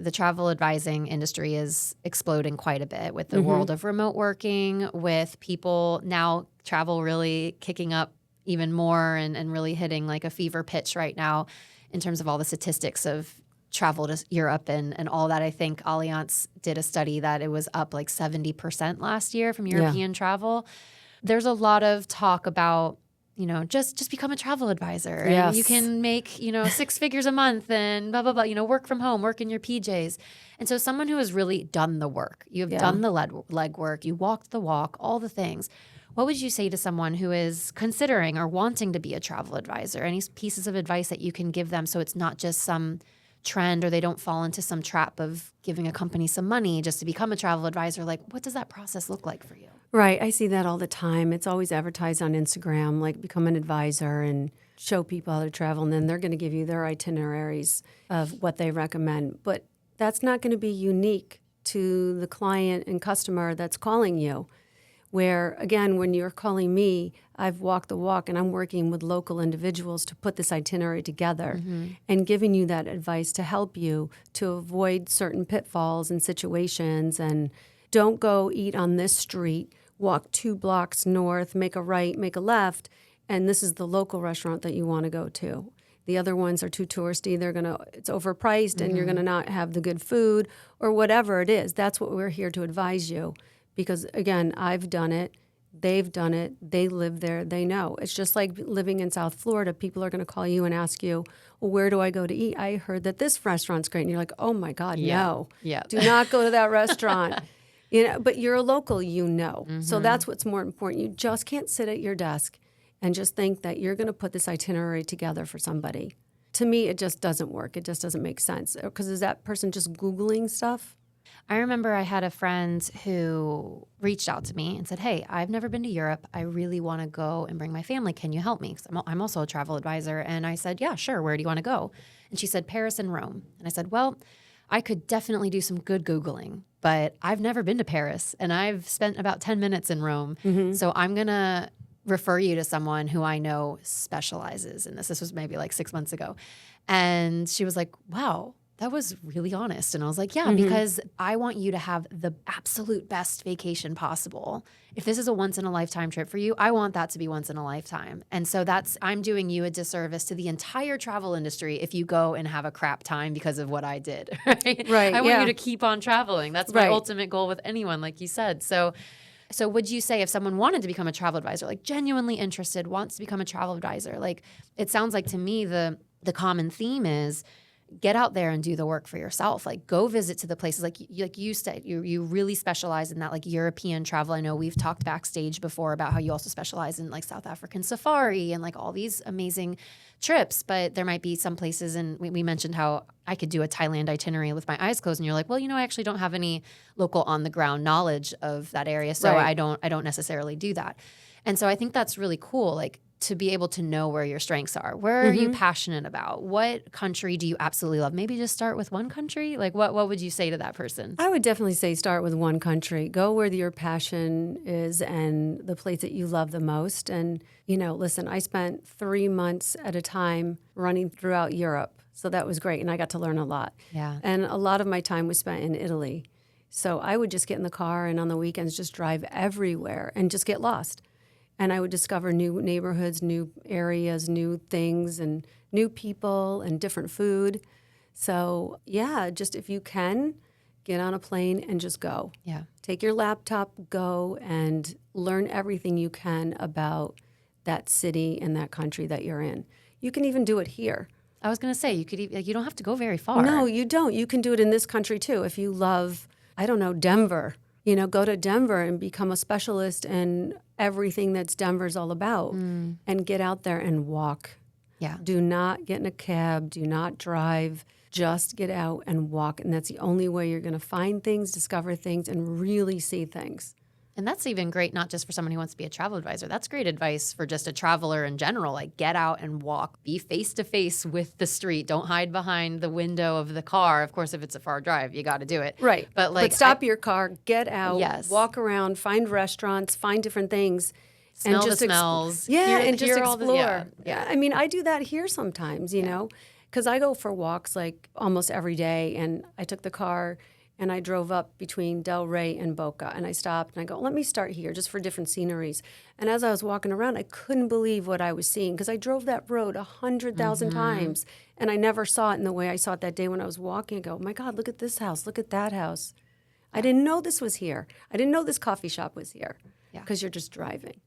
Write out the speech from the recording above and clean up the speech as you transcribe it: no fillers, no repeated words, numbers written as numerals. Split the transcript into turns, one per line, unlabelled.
the travel advising industry is exploding quite a bit with the world of remote working, with people now travel really kicking up even more and really hitting like a fever pitch right now in terms of all the statistics of travel to Europe and all that. I think Allianz did a study that it was up like 70% last year from European travel. There's a lot of talk about, just become a travel advisor. And you can make, 6 figures a month and blah, blah, blah, work from home, work in your PJs. And so someone who has really done the work, you have done the legwork, you walked the walk, all the things. What would you say to someone who is considering or wanting to be a travel advisor? Any pieces of advice that you can give them so it's not just some trend or they don't fall into some trap of giving a company some money just to become a travel advisor? Like, what does that process look like for you?
Right. I see that all the time. It's always advertised on Instagram, like become an advisor and show people how to travel, and then they're going to give you their itineraries of what they recommend. But that's not going to be unique to the client and customer that's calling you. Where, again, when you're calling me, I've walked the walk and I'm working with local individuals to put this itinerary together and giving you that advice to help you to avoid certain pitfalls and situations. And don't go eat on this street, walk 2 blocks north, make a right, make a left, and this is the local restaurant that you want to go to. The other ones are too touristy. It's overpriced and you're going to not have the good food or whatever it is. That's what we're here to advise you. Because, again, I've done it, they've done it, they live there, they know. It's just like living in South Florida. People are going to call you and ask you, well, where do I go to eat? I heard that this restaurant's great. And you're like, oh, my God, no.
Yeah.
Do not go to that restaurant. But you're a local, So that's what's more important. You just can't sit at your desk and just think that you're going to put this itinerary together for somebody. To me, it just doesn't work. It just doesn't make sense. Because is that person just Googling stuff?
I remember I had a friend who reached out to me and said, hey, I've never been to Europe. I really want to go and bring my family. Can you help me? 'Cause I'm also a travel advisor. And I said, yeah, sure. Where do you want to go? And she said, Paris and Rome. And I said, well, I could definitely do some good Googling, but I've never been to Paris and I've spent about 10 minutes in Rome. So I'm going to refer you to someone who I know specializes in this. This was maybe like 6 months ago. And she was like, wow, that was really honest. And I was like, yeah, because I want you to have the absolute best vacation possible. If this is a once in a lifetime trip for you, I want that to be once in a lifetime. And so I'm doing you a disservice to the entire travel industry if you go and have a crap time because of what I did. Right. I want you to keep on traveling. That's my ultimate goal with anyone, like you said. So would you say if someone wanted to become a travel advisor, like genuinely interested, wants to become a travel advisor, like it sounds like to me the common theme is get out there and do the work for yourself. Like go visit to the places like you said, you really specialize in that like European travel. I know we've talked backstage before about how you also specialize in like South African safari and like all these amazing trips, but there might be some places, and we mentioned how I could do a Thailand itinerary with my eyes closed, and you're like, well, I actually don't have any local on the ground knowledge of that area, so I don't necessarily do that. And so I think that's really cool, like to be able to know where your strengths are. Where are you passionate about? What country do you absolutely love? Maybe just start with one country. Like what would you say to that person?
I would definitely say start with one country. Go where your passion is and the place that you love the most. And, listen, I spent 3 months at a time running throughout Europe. So that was great. And I got to learn a lot.
Yeah.
And a lot of my time was spent in Italy. So I would just get in the car and on the weekends just drive everywhere and just get lost. And I would discover new neighborhoods, new areas, new things, and new people and different food. So, yeah, just if you can, get on a plane and just go.
Yeah.
Take your laptop, go, and learn everything you can about that city and that country that you're in. You can even do it here.
I was going to say, you don't have to go very far.
No, you don't. You can do it in this country, too. If you love, Denver, go to Denver and become a specialist in everything that's Denver's all about and get out there and walk.
Yeah.
Do not get in a cab. Do not drive. Just get out and walk. And that's the only way you're going to find things, discover things, and really see things.
And that's even great, not just for someone who wants to be a travel advisor. That's great advice for just a traveler in general. Like get out and walk. Be face to face with the street. Don't hide behind the window of the car. Of course, if it's a far drive, you got to do it.
Right.
But
stop your car, get out,
yes.
Walk around, find restaurants, find different things.
Smell the smells.
And just explore.
Yeah.
I mean, I do that here sometimes, you know. because I go for walks like almost every day, and I took the car and I drove up between Del Rey and Boca, and I stopped and I go, let me start here just for different sceneries. And as I was walking around, I couldn't believe what I was seeing because I drove that road 100,000 times, and I never saw it in the way I saw it that day when I was walking. I go, oh my God, look at this house, look at that house. I didn't know this was here. I didn't know this coffee shop was here
Yeah.
because you're just driving.